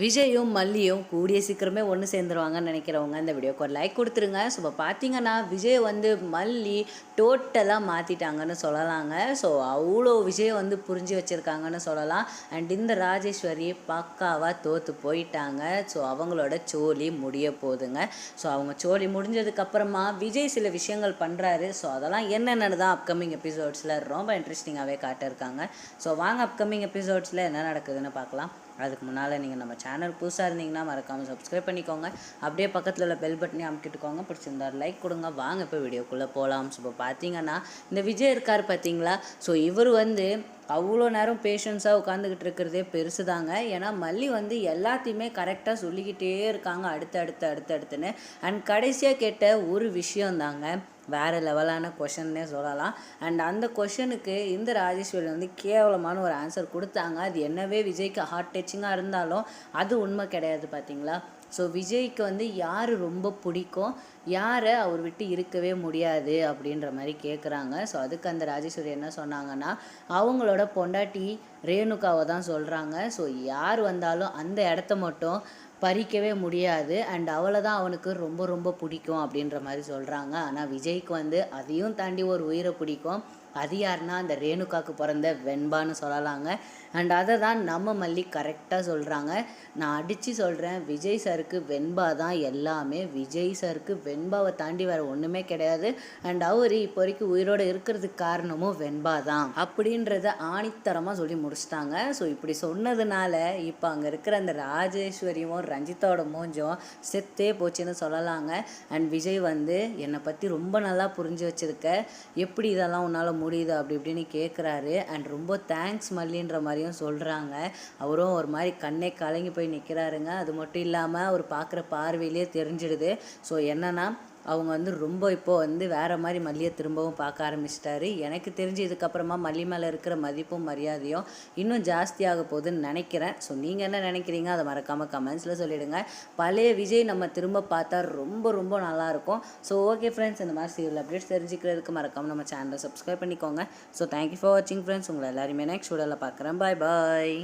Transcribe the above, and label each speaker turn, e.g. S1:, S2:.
S1: விஜயும் மல்லியும் கூடிய சீக்கிரமே ஒன்று சேர்ந்துருவாங்கன்னு நினைக்கிறவங்க இந்த வீடியோக்கு ஒரு லைக் கொடுத்துருங்க. ஸோ இப்போ பார்த்தீங்கன்னா விஜய் வந்து மல்லி டோட்டலாக மாற்றிட்டாங்கன்னு சொல்லலாங்க. ஸோ அவ்வளோ விஜய் வந்து புரிஞ்சு வச்சுருக்காங்கன்னு சொல்லலாம். அண்ட் இந்த ராஜேஸ்வரி பக்காவாக தோற்று போயிட்டாங்க. ஸோ அவங்களோட சோலி முடிய போகுதுங்க. ஸோ அவங்க சோலி முடிஞ்சதுக்கப்புறமா விஜய் சில விஷயங்கள் பண்ணுறாரு. ஸோ அதெல்லாம் என்னென்னு தான் அப்கமிங் எபிசோட்ஸில் ரொம்ப இன்ட்ரெஸ்டிங்காகவே காட்டியிருக்காங்க. ஸோ வாங்க அப்கமிங் எபிசோட்ஸில் என்ன நடக்குதுன்னு பார்க்கலாம். அதுக்கு முன்னால் நீங்கள் நம்ம சேனல் புதுசாக இருந்தீங்கன்னா மறக்காமல் சப்ஸ்கிரைப் பண்ணிக்கோங்க. அப்படியே பக்கத்தில் உள்ள பெல் பட்டனையும் அமுக்கிட்டுக்கோங்க. பிடிச்சிருந்தார் லைக் கொடுங்க. வாங்க இப்போ வீடியோக்குள்ளே போகலாம். ஸோ இப்போ பார்த்தீங்கன்னா இந்த விஜய் இருக்கார் பார்த்தீங்களா. ஸோ இவர் வந்து அவ்வளோ நேரம் பேஷன்ஸாக உட்காந்துக்கிட்டு இருக்கிறதே பெருசு தாங்க. ஏன்னா மல்லி வந்து எல்லாத்தையுமே கரெக்டாக சொல்லிக்கிட்டே இருக்காங்க அடுத்தடுத்துன்னு. அண்ட் கடைசியாக கேட்ட ஒரு விஷயந்தாங்க வேறு லெவலான கொஷன்னே சொல்லலாம். அண்ட் அந்த கொஷனுக்கு இந்த ராஜேஸ்வரி வந்து கேவலமான ஒரு ஆன்சர் கொடுத்தாங்க. அது என்னவே விஜய்க்கு ஹார்ட் டச்சிங்காக இருந்தாலும் அது உண்மை கிடையாது பார்த்தீங்களா. ஸோ விஜய்க்கு வந்து யார் ரொம்ப பிடிக்கும், யாரை அவர் விட்டு இருக்கவே முடியாது அப்படின்ற மாதிரி கேட்குறாங்க. ஸோ அதுக்கு அந்த ராஜேஸ்வரி என்ன சொன்னாங்கன்னா அவங்களோட பொண்டாட்டி ரேணுகாவை தான் சொல்கிறாங்க. ஸோ யார் வந்தாலும் அந்த இடத்த மட்டும் பறிக்கவே முடியாது. அண்ட் அவளை தான் அவனுக்கு ரொம்ப ரொம்ப பிடிக்கும் அப்படின்ற மாதிரி சொல்கிறாங்க. ஆனால் விஜய்க்கு வந்து அதையும் தாண்டி ஒரு உயிரை பிடிக்கும். அது யாருன்னா அந்த ரேணுகாவுக்கு பிறந்த வெண்பான்னு சொல்லலாங்க. அண்ட் அதை தான் நம்ம மல்லி கரெக்டாக சொல்கிறாங்க. நான் அடித்து சொல்கிறேன், விஜய் சாருக்கு வெண்பா தான் எல்லாமே. விஜய் சாருக்கு வெண்பாவை தாண்டி வேறு ஒன்றுமே கிடையாது. அண்ட் அவர் இப்போ வரைக்கும் உயிரோடு இருக்கிறதுக்கு காரணமும் வெண்பா தான் அப்படின்றத ஆணித்தரமாக சொல்லி முடிச்சிட்டாங்க. ஸோ இப்படி சொன்னதுனால இப்போ அங்கே இருக்கிற அந்த ராஜேஸ்வரியும் ரஞ்சித்தாவோட மூஞ்சும் செத்தே போச்சுன்னு சொல்லலாங்க. அண்ட் விஜய் வந்து என்னை பற்றி ரொம்ப நல்லா புரிஞ்சு வச்சுருக்க, எப்படி இதெல்லாம் உன்னால் முடியுது அப்படி இப்படின்னு கேட்குறாரு. அண்ட் ரொம்ப தேங்க்ஸ் மல்லின்ற மாதிரியும் சொல்கிறாங்க. அவரும் ஒரு மாதிரி கண்ணே கலங்கி போய் நிற்கிறாருங்க. அது மட்டும் இல்லாமல் அவர் பார்க்குற பார்வையிலே தெரிஞ்சிடுது. ஸோ என்னென்னா அவங்க வந்து ரொம்ப இப்போது வந்து வேறு மாதிரி மல்லியை திரும்பவும் பார்க்க ஆரம்பிச்சிட்டாரு. எனக்கு தெரிஞ்சு இதுக்கப்புறமா மல்லி மேலே இருக்கிற மதிப்பும் மரியாதையும் இன்னும் ஜாஸ்தியாக போகுதுன்னு நினைக்கிறேன். ஸோ நீங்கள் என்ன நினைக்கிறீங்க அதை மறக்காமல் கமெண்ட்ஸில் சொல்லிவிடுங்க. பழைய விஜய் நம்ம திரும்ப பார்த்தா ரொம்ப ரொம்ப நல்லாயிருக்கும். ஸோ ஓகே ஃப்ரெண்ட்ஸ், இந்த மாதிரி சீரியல் அப்டேட்ஸ் தெரிஞ்சுக்கிறதுக்கு மறக்காமல் நம்ம சேனலை சப்ஸ்கிரைப் பண்ணிக்கோங்க. ஸோ தேங்க்யூ ஃபார் வாட்சிங் ஃப்ரெண்ட்ஸ். உங்களை எல்லாருமே நெக்ஸ்ட் வீடியோவில் பார்க்குறேன். பாய் பாய்.